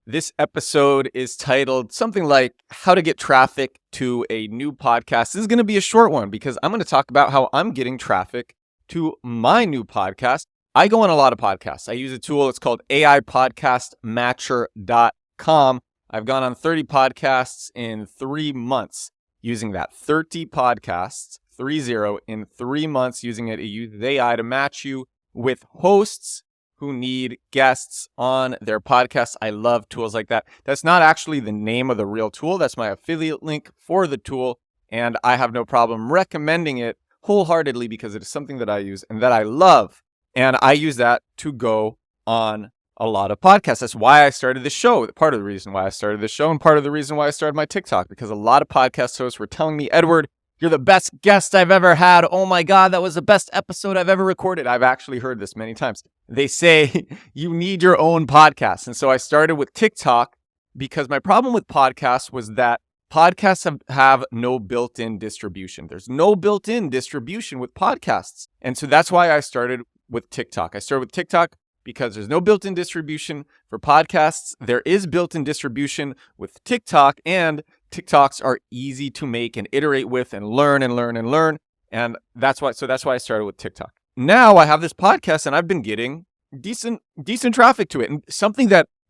This episode is titled something like How to Get Traffic to a New Podcast. This is going to be a short one because I'm going to talk about how I'm getting traffic to my new podcast. I go on a lot of podcasts. I use a tool. It's called AIPodcastMatcher.com. I've gone on 30 podcasts in 3 months using that. 30 podcasts, 30 in 3 months using it. It uses AI to match you with hosts who need guests on their podcast. I love tools like that. That's not actually the name of the real tool. That's my affiliate link for the tool. And I have no problem recommending it wholeheartedly because it is something that I use and that I love. And I use that to go on a lot of podcasts. That's why I started this show. Part of the reason why I started this show and part of the reason why I started my TikTok, because a lot of podcast hosts were telling me, Edward, you're the best guest I've ever had. Oh my God, that was the best episode I've ever recorded. I've actually heard this many times. They say you need your own podcast. And so I started with TikTok because my problem with podcasts was that podcasts have no built-in distribution. There's no built-in distribution with podcasts. And so that's why I started with TikTok. I started with TikTok because there's no built-in distribution for podcasts. There is built-in distribution with TikTok, and TikToks are easy to make and iterate with and learn. And that's why I started with TikTok. Now I have this podcast and I've been getting decent traffic to it. And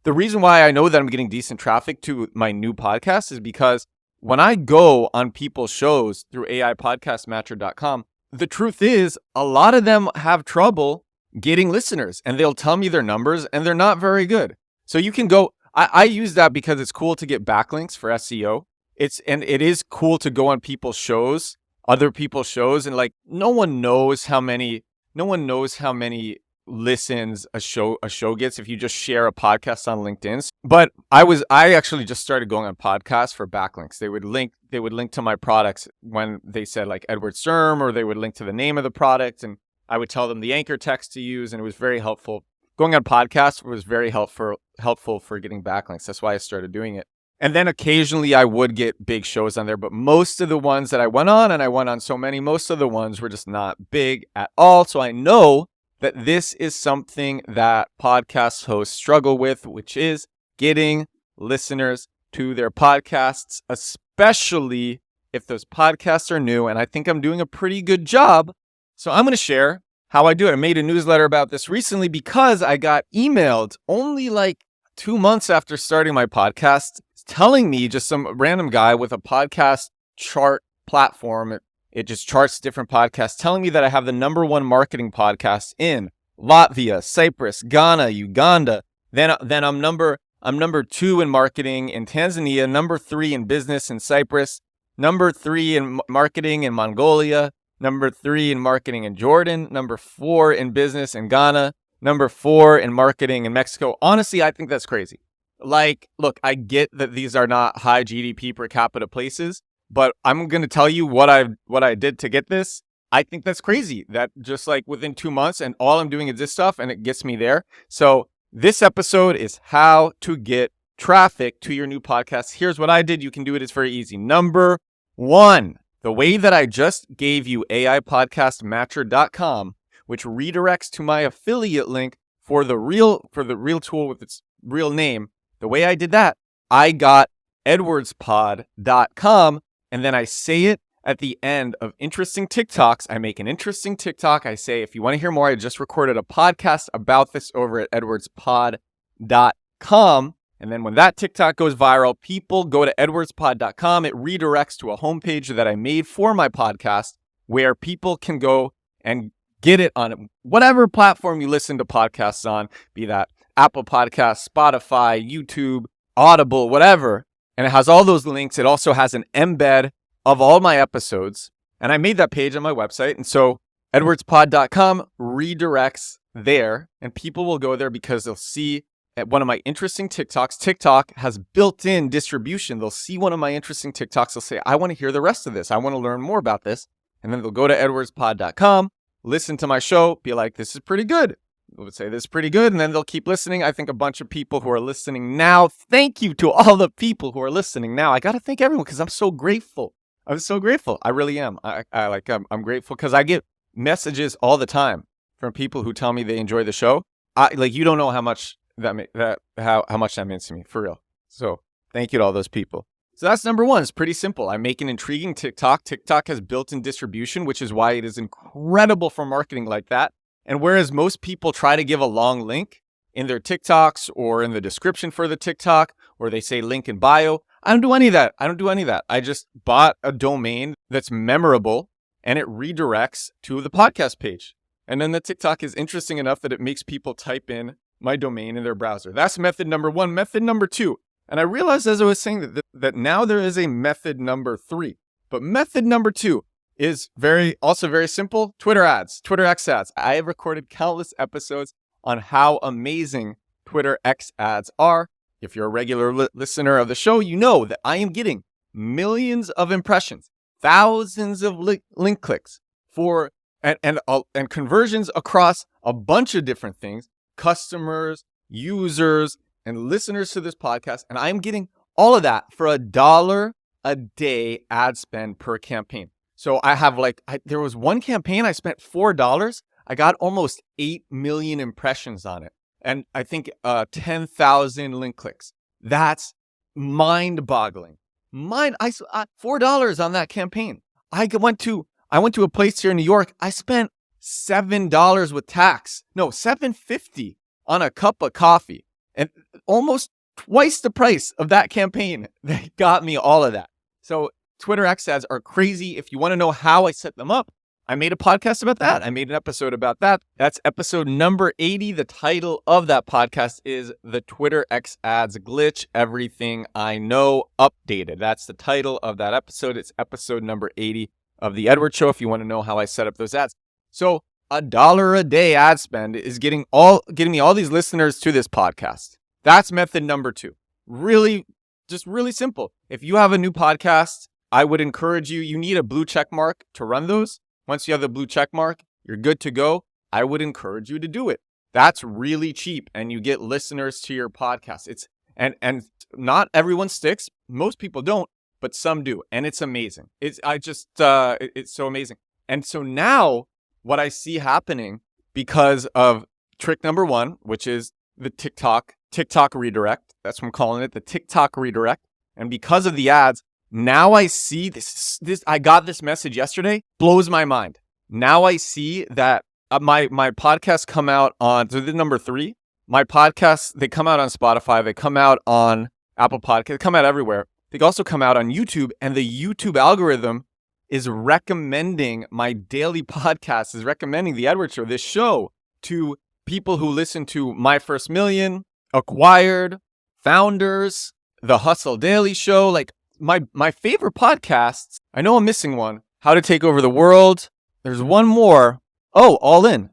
the reason why I know that I'm getting decent traffic to my new podcast is because when I go on people's shows through AIPodcastMatcher.com, the truth is a lot of them have trouble getting listeners, and they'll tell me their numbers and they're not very good. So you can go, I use that because it's cool to get backlinks for SEO. It is cool to go on people's shows, other people's shows, and like no one knows how many listens a show gets if you just share a podcast on LinkedIn. But I actually just started going on podcasts for backlinks. They would link to my products when they said like Edward Sturm, or they would link to the name of the product, and I would tell them the anchor text to use, and it was very helpful. Going on podcasts was very helpful for getting backlinks. That's why I started doing it. And then occasionally I would get big shows on there, but most of the ones that I went on, and I went on so many, most of the ones were just not big at all. So I know that this is something that podcast hosts struggle with, which is getting listeners to their podcasts, especially if those podcasts are new. And I think I'm doing a pretty good job. So I'm going to share how I do it. I made a newsletter about this recently because I got emailed only like 2 months after starting my podcast, telling me, just some random guy with a podcast chart platform, it just charts different podcasts, telling me that I have the #1 marketing podcast in Latvia, Cyprus, Ghana, Uganda. Then I'm number 2 in marketing in Tanzania, number 3 in business in Cyprus, number 3 in marketing in Mongolia, number 3 in marketing in Jordan, number 4 in business in Ghana, number 4 in marketing in Mexico. Honestly, I think that's crazy. Like, look, I get that these are not high GDP per capita places, but I'm going to tell you what I did to get this. I think that's crazy that just like within 2 months, and all I'm doing is this stuff and it gets me there. So this episode is how to get traffic to your new podcast. Here's what I did. You can do it. It's very easy. Number 1, the way that I just gave you, AIPodcastMatcher.com, which redirects to my affiliate link for the real tool with its real name. The way I did that, I got edwardspod.com, and then I say it at the end of interesting TikToks. I make an interesting TikTok. I say, if you want to hear more, I just recorded a podcast about this over at edwardspod.com. And then when that TikTok goes viral, people go to edwardspod.com. It redirects to a homepage that I made for my podcast where people can go and get it on whatever platform you listen to podcasts on, be that Apple Podcasts, Spotify, YouTube, Audible, whatever. And it has all those links. It also has an embed of all my episodes. And I made that page on my website. And so edwardspod.com redirects there, and people will go there because they'll see at one of my interesting TikToks. TikTok has built-in distribution. They'll see one of my interesting TikToks. They'll say, I want to hear the rest of this. I want to learn more about this. And then they'll go to edwardspod.com, listen to my show, be like, this is pretty good. They would say this is pretty good, and then they'll keep listening. I think a bunch of people who are listening now, thank you to all the people who are listening now. I got to thank everyone because I'm so grateful. I'm so grateful. I really am. I'm grateful because I get messages all the time from people who tell me they enjoy the show. You don't know how much how much that means to me, for real. So thank you to all those people. So that's number one. It's pretty simple. I make an intriguing TikTok. TikTok has built-in distribution, which is why it is incredible for marketing like that. And whereas most people try to give a long link in their TikToks or in the description for the TikTok, or they say link in bio, I don't do any of that. I just bought a domain that's memorable and it redirects to the podcast page. And then the TikTok is interesting enough that it makes people type in my domain in their browser. That's method number one. Method number two. And I realized as I was saying that now there is a method number three. But method number two is very simple. Twitter ads, Twitter X ads. I have recorded countless episodes on how amazing Twitter X ads are. If you're a regular listener of the show, you know that I am getting millions of impressions, thousands of link clicks for and conversions across a bunch of different things, customers, users, and listeners to this podcast. And I'm getting all of that for $1 a day ad spend per campaign. So I have there was one campaign I spent $4. I got almost 8 million impressions on it. And I think 10,000 link clicks. That's mind-boggling. $4 on that campaign. I went to a place here in New York. I spent $7 with tax. No, $7.50 on a cup of coffee. And almost twice the price of that campaign that got me all of that. So Twitter X ads are crazy. If you want to know how I set them up, I made a podcast about that. I made an episode about that. That's episode number 80. The title of that podcast is The Twitter X Ads Glitch, Everything I Know Updated. That's the title of that episode. It's episode number 80 of The Edward Show if you want to know how I set up those ads. So $1 a day ad spend is getting me all these listeners to this podcast. That's method number two. Really simple. If you have a new podcast, I would encourage you need a blue check mark to run those. Once you have the blue check mark, you're good to go. I would encourage you to do it. That's really cheap and you get listeners to your podcast. And not everyone sticks. Most people don't, but some do. And it's amazing. It's so amazing. And so now what I see happening because of trick number one, which is the TikTok redirect. That's what I'm calling it, the TikTok redirect. And because of the ads, now I see this. I got this message yesterday, blows my mind. Now I see that my podcasts come out on, so this is number three. My podcasts, they come out on Spotify, they come out on Apple Podcasts, they come out everywhere. They also come out on YouTube, and the YouTube algorithm is recommending my daily podcast, is recommending The Edward Show, this show, to people who listen to My First Million, Acquired, Founders, The Hustle Daily Show, like my favorite podcasts. I know I'm missing one. How to Take Over the World. There's one more. Oh, All In.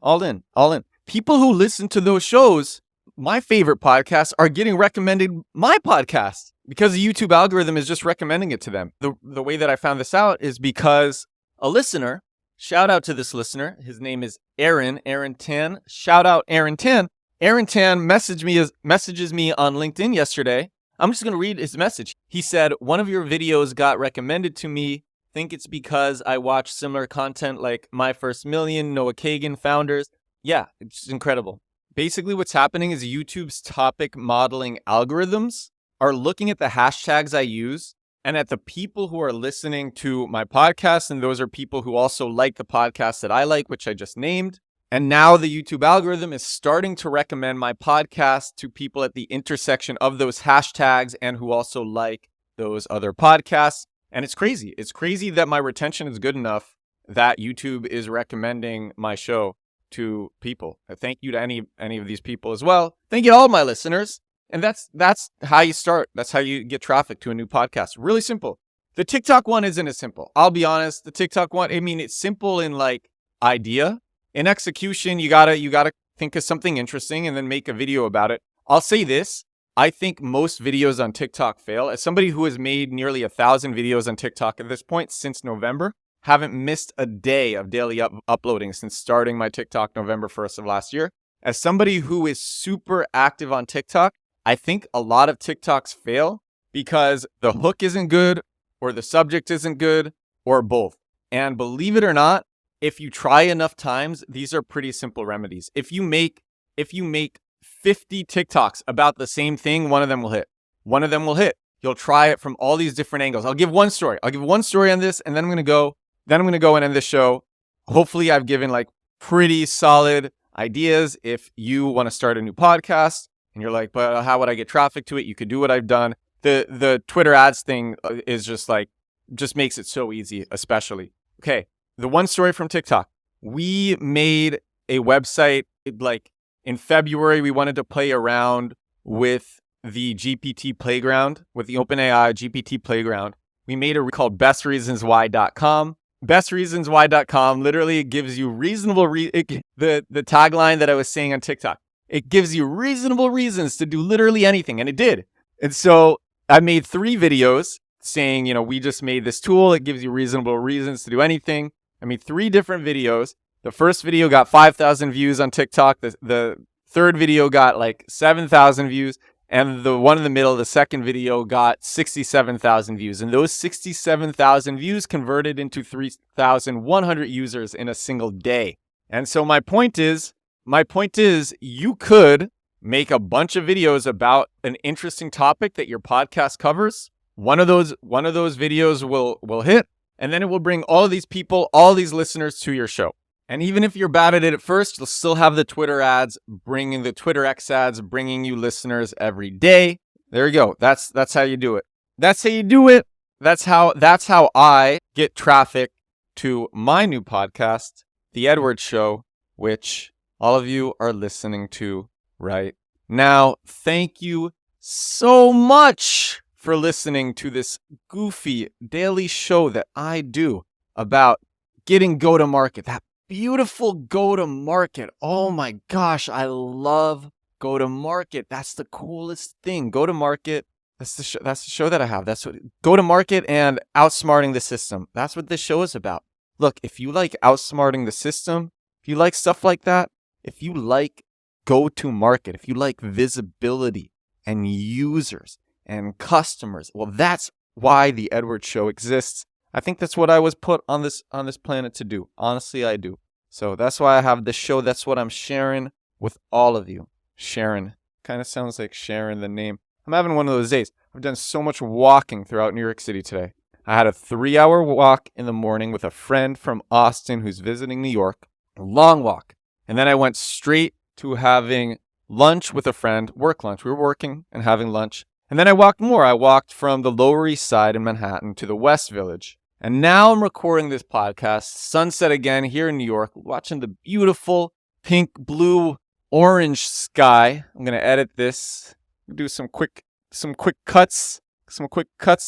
People who listen to those shows, my favorite podcasts, are getting recommended my podcast because the YouTube algorithm is just recommending it to them. The way that I found this out is because a listener, shout out to this listener. His name is Aaron Tan. Shout out Aaron Tan. Aaron Tan messages me on LinkedIn yesterday. I'm just going to read his message. He said, one of your videos got recommended to me. Think it's because I watch similar content like My First Million, Noah Kagan, Founders. Yeah, it's incredible. Basically, what's happening is YouTube's topic modeling algorithms are looking at the hashtags I use and at the people who are listening to my podcast. And those are people who also like the podcast that I like, which I just named. And now the YouTube algorithm is starting to recommend my podcast to people at the intersection of those hashtags and who also like those other podcasts. And it's crazy. It's crazy that my retention is good enough that YouTube is recommending my show to people. Thank you to any of these people as well. Thank you to all my listeners. And that's how you start. That's how you get traffic to a new podcast. Really simple. The TikTok one isn't as simple. I'll be honest. The TikTok one, I mean, it's simple in like idea. In execution, you gotta think of something interesting and then make a video about it. I'll say this. I think most videos on TikTok fail. As somebody who has made nearly 1,000 videos on TikTok at this point since November, haven't missed a day of daily uploading since starting my TikTok November 1st of last year. As somebody who is super active on TikTok, I think a lot of TikToks fail because the hook isn't good or the subject isn't good or both. And believe it or not, if you try enough times, these are pretty simple remedies. If you make 50 TikToks about the same thing, one of them will hit. One of them will hit. You'll try it from all these different angles. I'll give one story on this, and then I'm going to go and end the show. Hopefully I've given like pretty solid ideas. If you want to start a new podcast and you're like, but how would I get traffic to it? You could do what I've done. The Twitter ads thing is just makes it so easy, especially. Okay. The one story from TikTok. We made a website like in February. We wanted to play around with the GPT playground, with the OpenAI GPT playground. We made a called bestreasonswhy.com. Bestreasonswhy.com literally gives you reasonable the tagline that I was saying on TikTok. It gives you reasonable reasons to do literally anything, and it did. And so I made 3 videos saying, we just made this tool. It gives you reasonable reasons to do anything. I made 3 different videos. The first video got 5,000 views on TikTok. The third video got like 7,000 views. And the one in the middle, the second video, got 67,000 views. And those 67,000 views converted into 3,100 users in a single day. And so my point is, you could make a bunch of videos about an interesting topic that your podcast covers. One of those videos will hit, and then it will bring all these people, all these listeners to your show. And even if you're bad at it at first, you'll still have the Twitter ads, bringing the Twitter X ads, bringing you listeners every day. There you go. That's how you do it. That's how you do it. That's how I get traffic to my new podcast, The Edward Show, which all of you are listening to right now. Thank you so much for listening to this goofy daily show that I do about getting go-to-market, that beautiful go-to-market. Oh my gosh, I love go-to-market. That's the coolest thing. Go-to-market, that's the show that I have. That's what go-to-market and outsmarting the system. That's what this show is about. Look, if you like outsmarting the system, if you like stuff like that, if you like go-to-market, if you like visibility and users and customers, well, that's why the Edward Show exists. I think that's what I was put on this planet to do. Honestly, I do. So that's why I have this show. That's what I'm sharing with all of you. Sharon. Kind of sounds like Sharon, the name. I'm having one of those days. I've done so much walking throughout New York City today. I had a 3-hour walk in the morning with a friend from Austin who's visiting New York. A long walk. And then I went straight to having lunch with a friend, work lunch. We were working and having lunch. And then I walked more. I walked from the Lower East Side in Manhattan to the West Village. And now I'm recording this podcast, sunset again here in New York, watching the beautiful pink, blue, orange sky. I'm going to edit this, do some quick cuts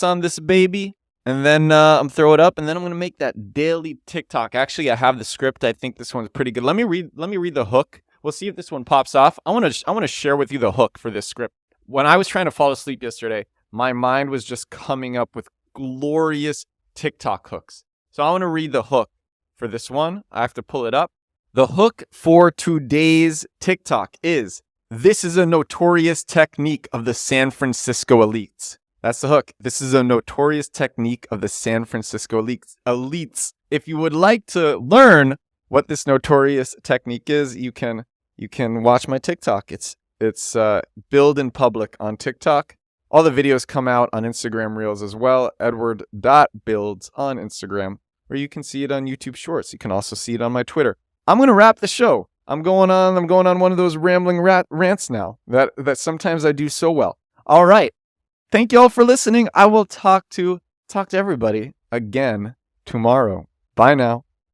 on this baby, and then I'm throw it up, and then I'm going to make that daily TikTok. Actually, I have the script. I think this one's pretty good. Let me read the hook. We'll see if this one pops off. I want to share with you the hook for this script. When I was trying to fall asleep yesterday, my mind was just coming up with glorious TikTok hooks. So I want to read the hook for this one. I have to pull it up. The hook for today's TikTok is, "This is a notorious technique of the San Francisco elites." That's the hook. This is a notorious technique of the San Francisco elites. If you would like to learn what this notorious technique is, you can watch my TikTok. It's Build in Public on TikTok. All the videos come out on Instagram Reels as well, edward.builds on Instagram, or you can see it on YouTube Shorts. You can also see it on my Twitter. I'm going to wrap the show. I'm going on one of those rambling rants now that sometimes I do so well. All right. Thank you all for listening. I will talk to everybody again tomorrow. Bye now.